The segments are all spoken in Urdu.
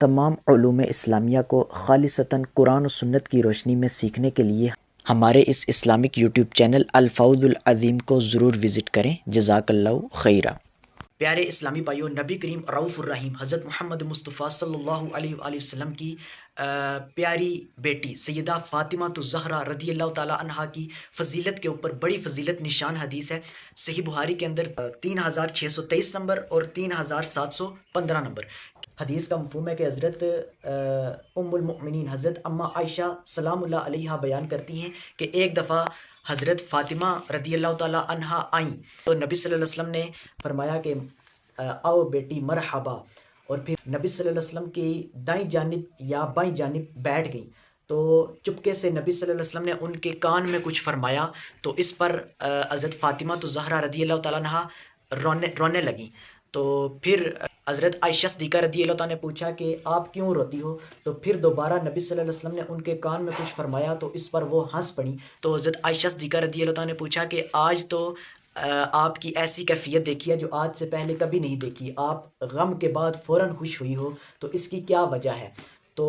تمام علوم اسلامیہ کو خالصتاً قرآن و سنت کی روشنی میں سیکھنے کے لیے ہمارے اس اسلامک یوٹیوب چینل الفوز العظیم کو ضرور وزٹ کریں۔ جزاک اللہ خیرہ۔ پیارے اسلامی بھائیوں، نبی کریم رؤوف الرحیم حضرت محمد مصطفیٰ صلی اللہ علیہ وآلہ وسلم کی پیاری بیٹی سیدہ فاطمہ الزہرا رضی اللہ تعالیٰ عنہا کی فضیلت کے اوپر بڑی فضیلت نشان حدیث ہے۔ صحیح بخاری کے اندر 3623 نمبر اور 3715 نمبر حدیث کا مفہوم ہے کہ حضرت ام المؤمنین حضرت اماں عائشہ سلام اللہ علیہا بیان کرتی ہیں کہ ایک دفعہ حضرت فاطمہ رضی اللہ تعالیٰ عنہا آئیں تو نبی صلی اللہ علیہ وسلم نے فرمایا کہ آؤ بیٹی مرحبا، اور پھر نبی صلی اللہ علیہ وسلم کی دائیں جانب یا بائیں جانب بیٹھ گئیں تو چپکے سے نبی صلی اللہ علیہ وسلم نے ان کے کان میں کچھ فرمایا تو اس پر حضرت فاطمہ الزہرا رضی اللہ تعالیٰ عنہا رونے لگیں۔ تو پھر حضرت عائشہ صدیقہ رضی اللہ تعالیٰ نے پوچھا کہ آپ کیوں روتی ہو؟ تو پھر دوبارہ نبی صلی اللہ علیہ وسلم نے ان کے کان میں کچھ فرمایا تو اس پر وہ ہنس پڑیں۔ تو حضرت عائشہ صدیقہ رضی اللہ تعالیٰ نے پوچھا کہ آج تو آپ کی ایسی کیفیت دیکھی ہے جو آج سے پہلے کبھی نہیں دیکھی، آپ غم کے بعد فوراً خوش ہوئی ہو، تو اس کی کیا وجہ ہے؟ تو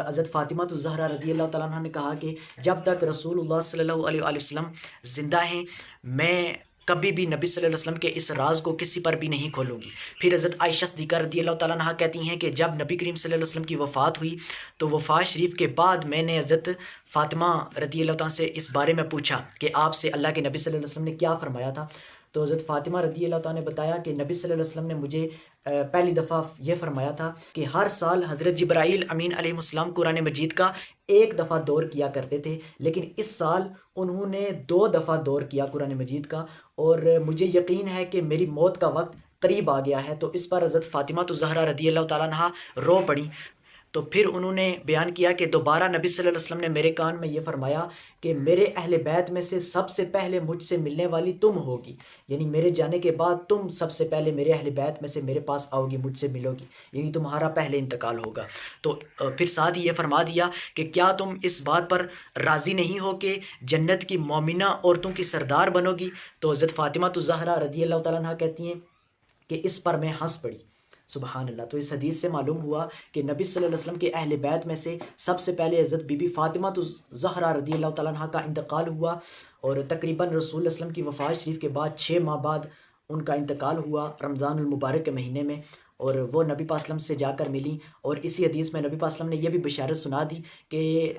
حضرت فاطمہ الزہرا رضی اللہ تعالیٰ عنہ نے کہا کہ جب تک رسول اللہ صلی اللہ علیہ وآلہ وسلم زندہ ہیں میں کبھی بھی نبی صلی اللہ علیہ وسلم کے اس راز کو کسی پر بھی نہیں کھولوں گی۔ پھر حضرت عائشہ صدیقہ رضی اللہ تعالیٰ عنہ کہتی ہیں کہ جب نبی کریم صلی اللہ علیہ وسلم کی وفات ہوئی تو وفات شریف کے بعد میں نے حضرت فاطمہ رضی اللہ تعالیٰ سے اس بارے میں پوچھا کہ آپ سے اللہ کے نبی صلی اللہ علیہ وسلم نے کیا فرمایا تھا؟ تو حضرت فاطمہ رضی اللہ تعالیٰ نے بتایا کہ نبی صلی اللہ علیہ وسلم نے مجھے پہلی دفعہ یہ فرمایا تھا کہ ہر سال حضرت جبرائیل امین علیہ السلام قرآن مجید کا ایک دفعہ دور کیا کرتے تھے، لیکن اس سال انہوں نے 2 دفعہ دور کیا قرآن مجید کا، اور مجھے یقین ہے کہ میری موت کا وقت قریب آ گیا ہے۔ تو اس پر حضرت فاطمہ الزہرا رضی اللہ تعالیٰ عنہا رو پڑی۔ تو پھر انہوں نے بیان کیا کہ دوبارہ نبی صلی اللہ علیہ وسلم نے میرے کان میں یہ فرمایا کہ میرے اہل بیت میں سے سب سے پہلے مجھ سے ملنے والی تم ہوگی، یعنی میرے جانے کے بعد تم سب سے پہلے میرے اہل بیت میں سے میرے پاس آؤ گی، مجھ سے ملو گی، یعنی تمہارا پہلے انتقال ہوگا۔ تو پھر ساتھ ہی یہ فرما دیا کہ کیا تم اس بات پر راضی نہیں ہو کہ جنت کی مومنہ عورتوں کی سردار بنو گی؟ تو حضرت فاطمہ الزہرا رضی اللہ تعالیٰ عنہ کہتی ہیں کہ اس پر میں ہنس پڑی۔ سبحان اللہ۔ تو اس حدیث سے معلوم ہوا کہ نبی صلی اللہ علیہ وسلم کے اہل بیت میں سے سب سے پہلے حضرت بی بی فاطمہ الزہرا رضی اللہ تعالیٰ عنہ کا انتقال ہوا، اور تقریباً رسول اللہ صلی اللہ علیہ وسلم کی وفات شریف کے بعد 6 ماہ بعد ان کا انتقال ہوا رمضان المبارک کے مہینے میں، اور وہ نبی پاک صلی اللہ علیہ وسلم سے جا کر ملی۔ اور اسی حدیث میں نبی پاک صلی اللہ علیہ وسلم نے یہ بھی بشارت سنا دی کہ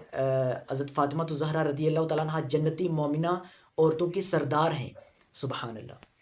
حضرت فاطمہ الزہرا رضی اللہ تعالیٰ عنہ جنتی مومنہ عورتوں کی سردار ہیں۔ سبحان اللہ۔